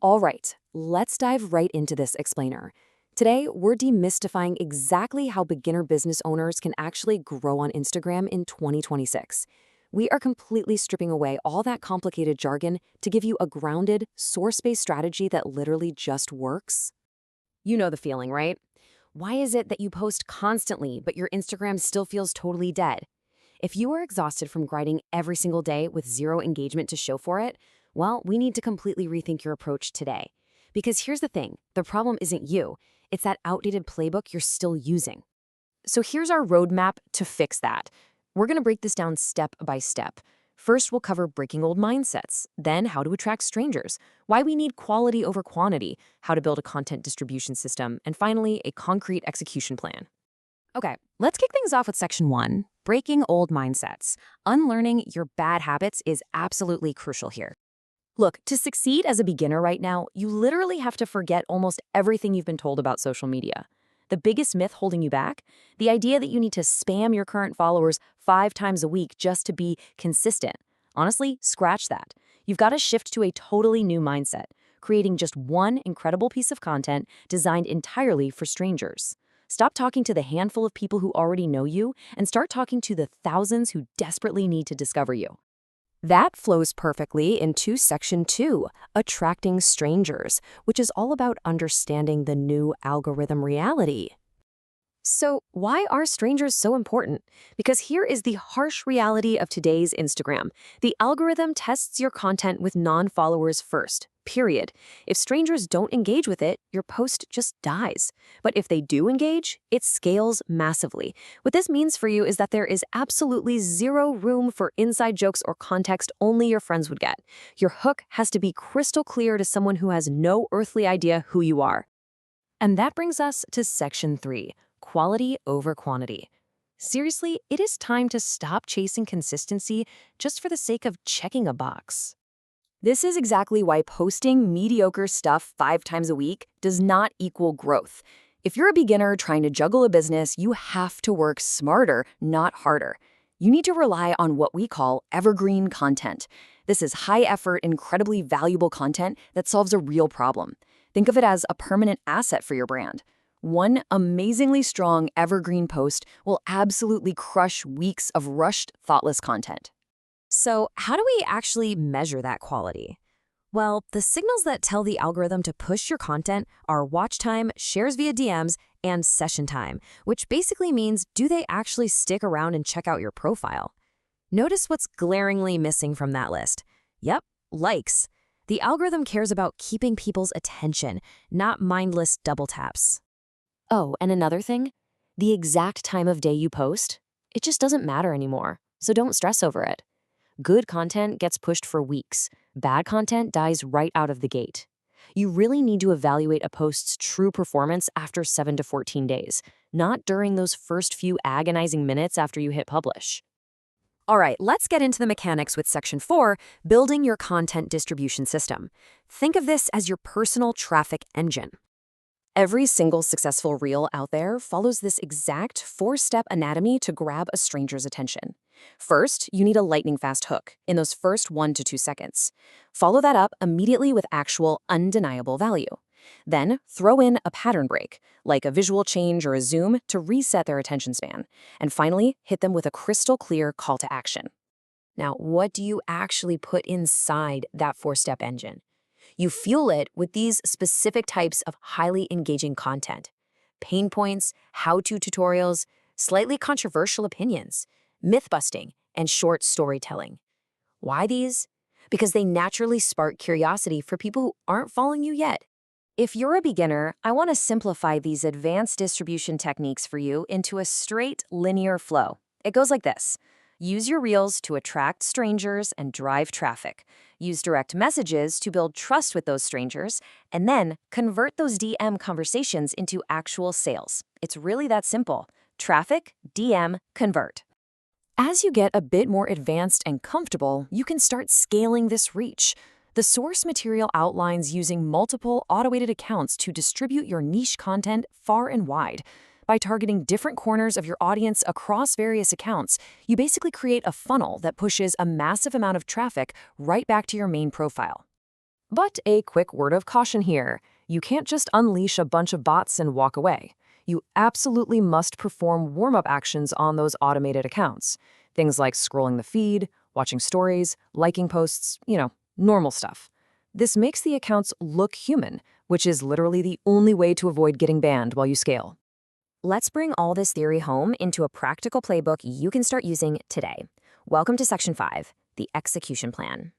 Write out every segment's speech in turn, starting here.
All right, let's dive right into this explainer. Today, we're demystifying exactly how beginner business owners can actually grow on Instagram in 2026. We are completely stripping away all that complicated jargon to give you a grounded, source-based strategy that literally just works. You know the feeling, right? Why is it that you post constantly, but your Instagram still feels totally dead? If you are exhausted from grinding every single day with zero engagement to show for it, well, we need to completely rethink your approach today. Because here's the thing, the problem isn't you, it's that outdated playbook you're still using. So here's our roadmap to fix that. We're going to break this down step by step. First, we'll cover breaking old mindsets, then how to attract strangers, why we need quality over quantity, how to build a content distribution system, and finally, a concrete execution plan. Okay, let's kick things off with section 1, breaking old mindsets. Unlearning your bad habits is absolutely crucial here. Look, to succeed as a beginner right now, you literally have to forget almost everything you've been told about social media. The biggest myth holding you back? The idea that you need to spam your current followers 5 times a week just to be consistent. Honestly, scratch that. You've got to shift to a totally new mindset, creating just one incredible piece of content designed entirely for strangers. Stop talking to the handful of people who already know you and start talking to the thousands who desperately need to discover you. That flows perfectly into section 2, attracting strangers, which is all about understanding the new algorithm reality. So why are strangers so important? Because here is the harsh reality of today's Instagram. The algorithm tests your content with non-followers first, period. If strangers don't engage with it, your post just dies. But if they do engage, it scales massively. What this means for you is that there is absolutely zero room for inside jokes or context only your friends would get. Your hook has to be crystal clear to someone who has no earthly idea who you are. And that brings us to section 3. Quality over quantity. Seriously, it is time to stop chasing consistency just for the sake of checking a box. This is exactly why posting mediocre stuff 5 times a week does not equal growth. If you're a beginner trying to juggle a business, you have to work smarter, not harder. You need to rely on what we call evergreen content. This is high-effort, incredibly valuable content that solves a real problem. Think of it as a permanent asset for your brand. One amazingly strong evergreen post will absolutely crush weeks of rushed, thoughtless content. So how do we actually measure that quality? Well, the signals that tell the algorithm to push your content are watch time, shares via DMs, and session time, which basically means do they actually stick around and check out your profile? Notice what's glaringly missing from that list. Yep, likes. The algorithm cares about keeping people's attention, not mindless double taps. Oh, and another thing, the exact time of day you post, it just doesn't matter anymore, so don't stress over it. Good content gets pushed for weeks. Bad content dies right out of the gate. You really need to evaluate a post's true performance after 7 to 14 days, not during those first few agonizing minutes after you hit publish. All right, let's get into the mechanics with section 4, building your content distribution system. Think of this as your personal traffic engine. Every single successful reel out there follows this exact 4-step anatomy to grab a stranger's attention. First, you need a lightning-fast hook in those first 1 to 2 seconds. Follow that up immediately with actual, undeniable value. Then, throw in a pattern break, like a visual change or a zoom, to reset their attention span. And finally, hit them with a crystal-clear call to action. Now, what do you actually put inside that 4-step engine? You fuel it with these specific types of highly engaging content. Pain points, how-to tutorials, slightly controversial opinions, myth-busting, and short storytelling. Why these? Because they naturally spark curiosity for people who aren't following you yet. If you're a beginner, I want to simplify these advanced distribution techniques for you into a straight, linear flow. It goes like this. Use your reels to attract strangers and drive traffic. Use direct messages to build trust with those strangers, and then convert those DM conversations into actual sales. It's really that simple. Traffic, DM, convert. As you get a bit more advanced and comfortable, you can start scaling this reach. The source material outlines using multiple automated accounts to distribute your niche content far and wide. By targeting different corners of your audience across various accounts, you basically create a funnel that pushes a massive amount of traffic right back to your main profile. But a quick word of caution here. You can't just unleash a bunch of bots and walk away. You absolutely must perform warm-up actions on those automated accounts. Things like scrolling the feed, watching stories, liking posts, normal stuff. This makes the accounts look human, which is literally the only way to avoid getting banned while you scale. Let's bring all this theory home into a practical playbook you can start using today. Welcome to Section 5, the execution plan.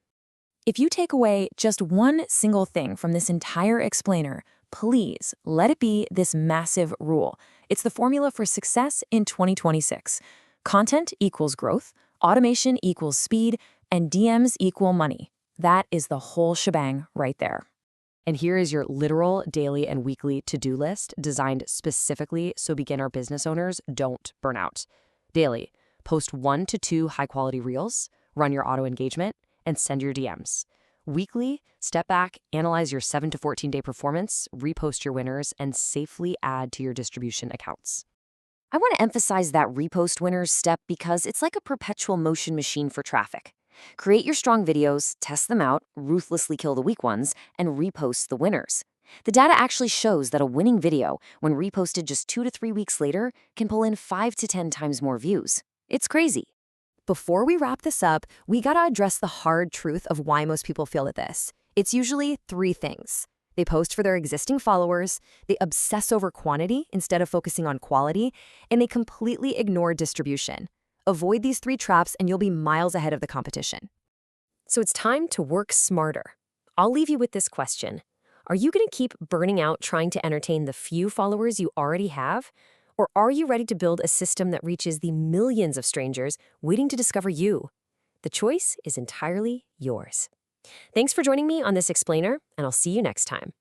If you take away just one single thing from this entire explainer, please let it be this massive rule. It's the formula for success in 2026. Content equals growth, automation equals speed, and DMs equal money. That is the whole shebang right there. And here is your literal daily and weekly to-do list designed specifically so beginner business owners don't burn out. Daily, post 1 to 2 high-quality reels, run your auto engagement, and send your DMs. Weekly, step back, analyze your 7 to 14-day performance, repost your winners, and safely add to your distribution accounts. I want to emphasize that repost winners step because it's like a perpetual motion machine for traffic. Create your strong videos, test them out, ruthlessly kill the weak ones, and repost the winners. The data actually shows that a winning video, when reposted just 2 to 3 weeks later, can pull in 5 to 10 times more views. It's crazy. Before we wrap this up, we gotta address the hard truth of why most people fail at this. It's usually 3 things. They post for their existing followers, they obsess over quantity instead of focusing on quality, and they completely ignore distribution. Avoid these 3 traps and you'll be miles ahead of the competition. So it's time to work smarter. I'll leave you with this question. Are you going to keep burning out trying to entertain the few followers you already have? Or are you ready to build a system that reaches the millions of strangers waiting to discover you? The choice is entirely yours. Thanks for joining me on this explainer, and I'll see you next time.